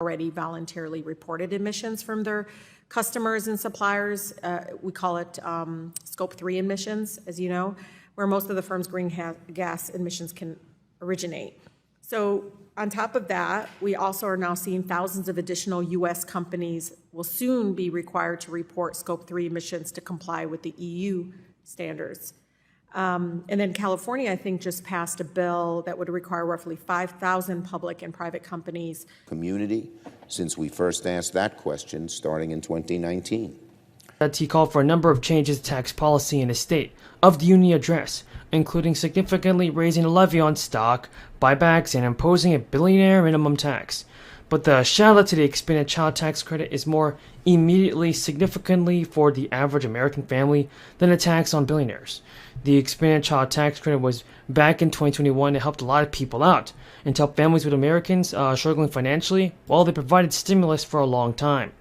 already voluntarily reported emissions from their customers and suppliers. We call it Scope 3 emissions, as you know, where most of the firm's greenhouse emissions can originate. So on top of that, we also are now seeing thousands of additional U.S. companies will soon be required to report Scope 3 emissions to comply with the EU standards. And then California, I think, just passed a bill that would require roughly 5,000 public and private companies. Community, since we first asked that question starting in 2019. He called for a number of changes to tax policy in his State of the Union address, including significantly raising the levy on stock, buybacks, and imposing a billionaire minimum tax. But the shout out to the expanded child tax credit is more immediately significantly for the average American family than a tax on billionaires. The expanded child tax credit was back in 2021. It helped a lot of people out and to help families with Americans struggling financially. Well, they provided stimulus for a long time.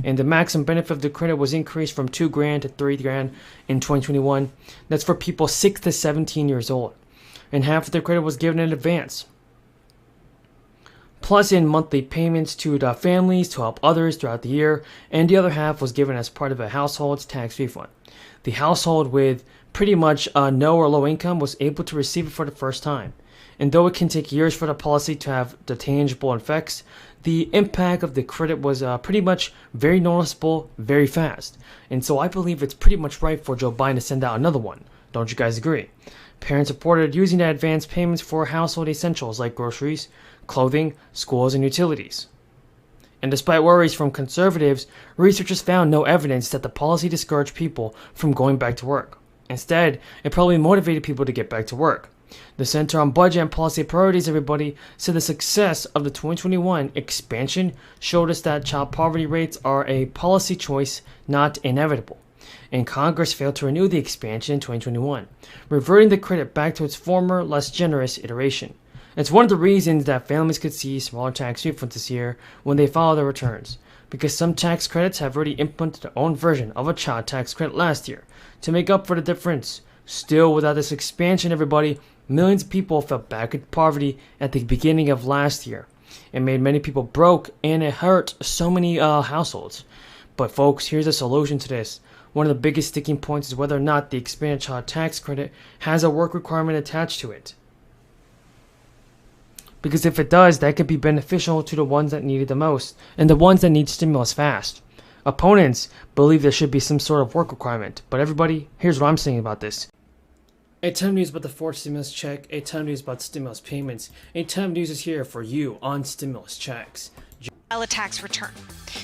And the maximum benefit of the credit was increased from $2,000 to $3,000 in 2021. That's for people 6 to 17 years old. And half of the credit was given in advance, plus in monthly payments to the families to help others throughout the year, and the other half was given as part of a household's tax refund. The household with pretty much no or low income was able to receive it for the first time. And though it can take years for the policy to have the tangible effects, the impact of the credit was pretty much very noticeable, very fast. And so I believe it's pretty much right for Joe Biden to send out another one. Don't you guys agree? Parents reported using the advance payments for household essentials like groceries, clothing, schools, and utilities. And despite worries from conservatives, researchers found no evidence that the policy discouraged people from going back to work. Instead, it probably motivated people to get back to work. The Center on Budget and Policy Priorities, everybody, said the success of the 2021 expansion showed us that child poverty rates are a policy choice, not inevitable. And Congress failed to renew the expansion in 2021, reverting the credit back to its former, less generous iteration. It's one of the reasons that families could see smaller tax refunds this year when they file their returns, because some tax credits have already implemented their own version of a child tax credit last year to make up for the difference. Still, without this expansion, everybody, millions of people fell back into poverty at the beginning of last year. It made many people broke, and it hurt so many households. But folks, here's a solution to this. One of the biggest sticking points is whether or not the expanded child tax credit has a work requirement attached to it. Because if it does, that could be beneficial to the ones that need it the most, and the ones that need stimulus fast. Opponents believe there should be some sort of work requirement, but everybody, here's what I'm saying about this. A ton of news about the fourth stimulus check, a ton of news about stimulus payments, a ton of news is here for you on stimulus checks. File a tax return.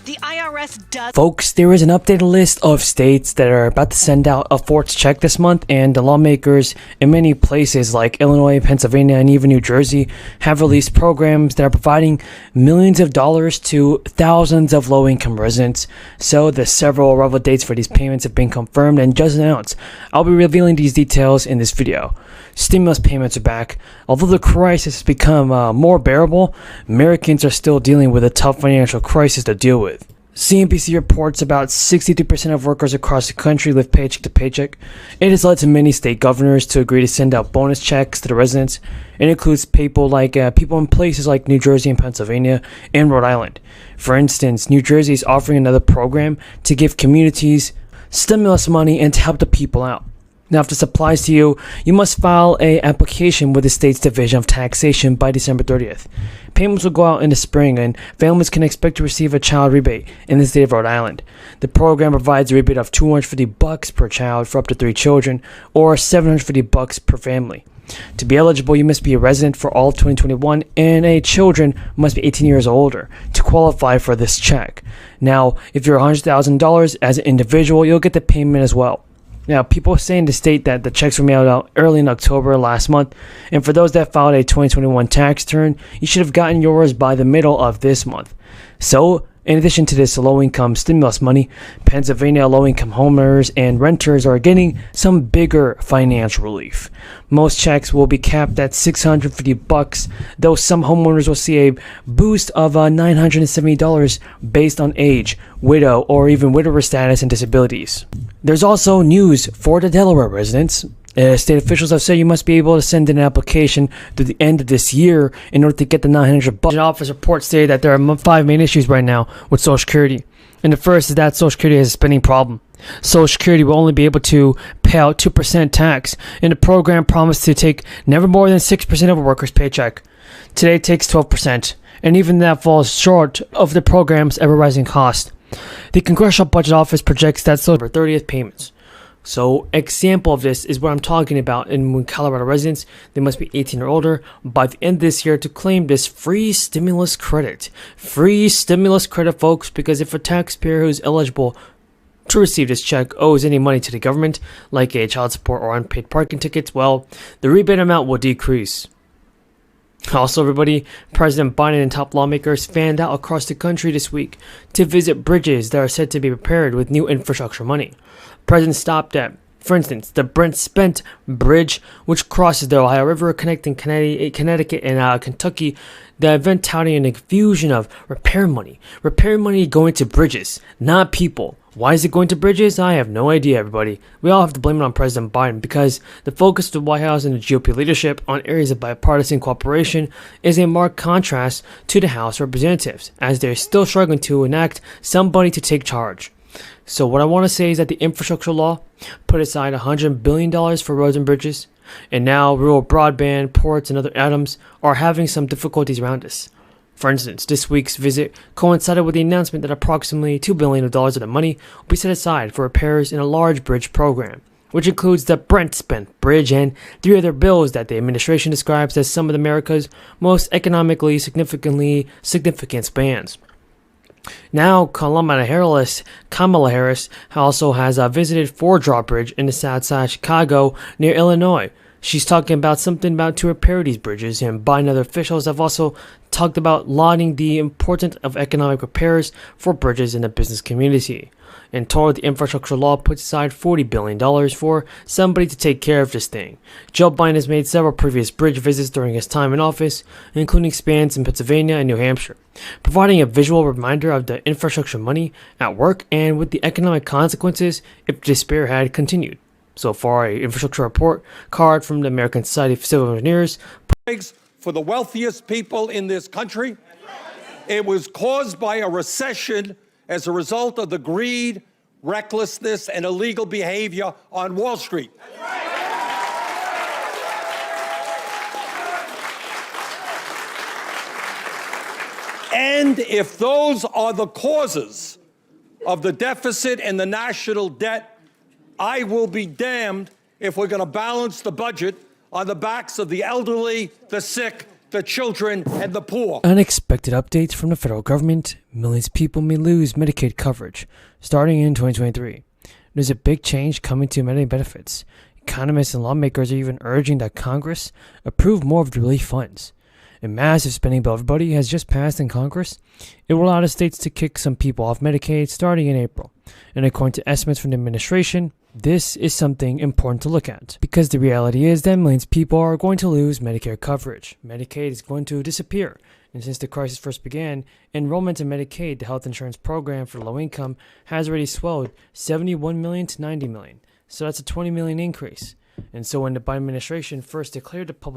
The IRS does. Folks, there is an updated list of states that are about to send out a fourth check this month, and the lawmakers in many places like Illinois, Pennsylvania, and even New Jersey have released programs that are providing millions of dollars to thousands of low-income residents. So the several arrival dates for these payments have been confirmed and just announced. I'll be revealing these details in this video. Stimulus payments are back. Although the crisis has become more bearable, Americans are still dealing with a tough financial crisis to deal with. CNBC reports about 63% of workers across the country live paycheck to paycheck. It has led to many state governors to agree to send out bonus checks to the residents. It includes people in places like New Jersey and Pennsylvania and Rhode Island. For instance, New Jersey is offering another program to give communities stimulus money and to help the people out. Now, if this applies to you, you must file an application with the state's Division of Taxation by December 30th. Payments will go out in the spring, and families can expect to receive a child rebate in the state of Rhode Island. The program provides a rebate of $250 per child for up to 3 children, or $750 per family. To be eligible, you must be a resident for all of 2021, and a children must be 18 years or older to qualify for this check. Now, if you're $100,000 as an individual, you'll get the payment as well. Now, people say in the state that the checks were mailed out early in October last month, and for those that filed a 2021 tax return, you should have gotten yours by the middle of this month. So, in addition to this low-income stimulus money, Pennsylvania low-income homeowners and renters are getting some bigger financial relief. Most checks will be capped at $650, though some homeowners will see a boost of $970 based on age, widow, or even widower status and disabilities. There's also news for the Delaware residents. State officials have said you must be able to send in an application through the end of this year in order to get the $900. Budget Office report stated that there are 5 main issues right now with Social Security. And the first is that Social Security has a spending problem. Social Security will only be able to pay out 2% tax, and the program promised to take never more than 6% of a worker's paycheck. Today it takes 12%, and even that falls short of the program's ever-rising cost. The Congressional Budget Office projects that September 30th payments. So, example of this is what I'm talking about. In Colorado residents, they must be 18 or older by the end of this year to claim this free stimulus credit. Free stimulus credit, folks, because if a taxpayer who's eligible to receive this check owes any money to the government, like a child support or unpaid parking tickets, well, the rebate amount will decrease. Also, everybody, President Biden and top lawmakers fanned out across the country this week to visit bridges that are said to be repaired with new infrastructure money. President stopped at, for instance, the Brent Spent Bridge, which crosses the Ohio River, connecting Connecticut and Kentucky. The event touting an infusion of repair money going to bridges, not people. Why is it going to bridges? I have no idea, everybody. We all have to blame it on President Biden because the focus of the White House and the GOP leadership on areas of bipartisan cooperation is a marked contrast to the House Representatives, as they're still struggling to enact somebody to take charge. So what I want to say is that the infrastructure law put aside $100 billion for roads and bridges, and now rural broadband, ports, and other items are having some difficulties around us. For instance, this week's visit coincided with the announcement that approximately $2 billion of the money will be set aside for repairs in a large bridge program, which includes the Brent Spent Bridge and 3 other bills that the administration describes as some of America's most economically significant spans. Now, Kamala Harris also has visited Ford Drawbridge in the south side of Chicago near Illinois. She's talking about something about to repair these bridges, and Biden and other officials have also talked about lauding the importance of economic repairs for bridges in the business community. In total, the infrastructure law puts aside $40 billion for somebody to take care of this thing. Joe Biden has made several previous bridge visits during his time in office, including spans in Pennsylvania and New Hampshire, providing a visual reminder of the infrastructure money at work and with the economic consequences if despair had continued. So far, an infrastructure report card from the American Society of Civil Engineers. For the wealthiest people in this country, it was caused by a recession as a result of the greed, recklessness, and illegal behavior on Wall Street. And if those are the causes of the deficit and the national debt, I will be damned if we're going to balance the budget on the backs of the elderly, the sick, the children, and the poor. Unexpected updates from the federal government. Millions of people may lose Medicaid coverage starting in 2023. There's a big change coming to Medicaid benefits. Economists and lawmakers are even urging that Congress approve more of the relief funds. A massive spending bill everybody has just passed in Congress. It will allow the states to kick some people off Medicaid starting in April. And according to estimates from the administration, this is something important to look at, because the reality is that millions of people are going to lose Medicare coverage. Medicaid is going to disappear. And since the crisis first began, enrollment in Medicaid, the health insurance program for low income, has already swelled 71 million to 90 million. So that's a 20 million increase. And so when the Biden administration first declared the public